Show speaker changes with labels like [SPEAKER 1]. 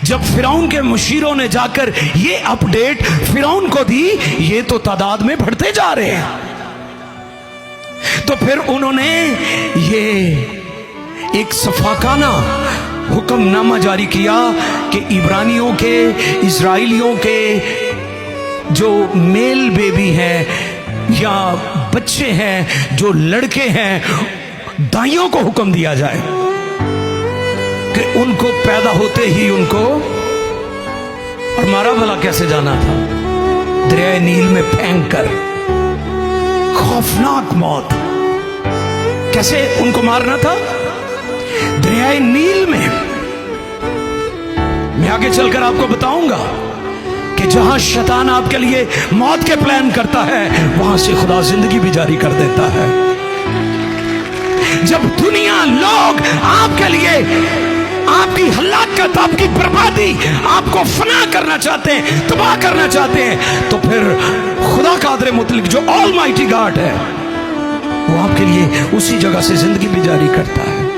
[SPEAKER 1] जब फिरौन के मुशीरों ने जाकर ये अपडेट फिरौन को दी, ये तो तादाद में बढ़ते जा रहे हैं, तो फिर उन्होंने ये एक सफाकाना हुक्मनामा जारी किया कि इब्रानियों के, इजराइलियों के जो मेल बेबी हैं या बच्चे हैं, जो लड़के हैं, दाइयों को हुक्म दिया जाए कि उनको पैदा होते ही उनको, और मारा भला कैसे जाना था? दरिया नील में फेंक कर, खौफनाक मौत। कैसे उनको मारना था? दरिया नील में। मैं आगे चलकर आपको बताऊंगा कि जहां शैतान आपके लिए मौत के प्लान करता है, वहां से खुदा जिंदगी भी जारी कर देता है। जब दुनिया, लोग आपके लिए आपकी हलाकत, आपकी बर्बादी, आपको फना करना चाहते हैं, तबाह करना चाहते हैं, तो फिर खुदा कादिर मुतलक जो ऑलमाइटी गॉड है, वो आपके लिए उसी जगह से जिंदगी भी जारी करता है।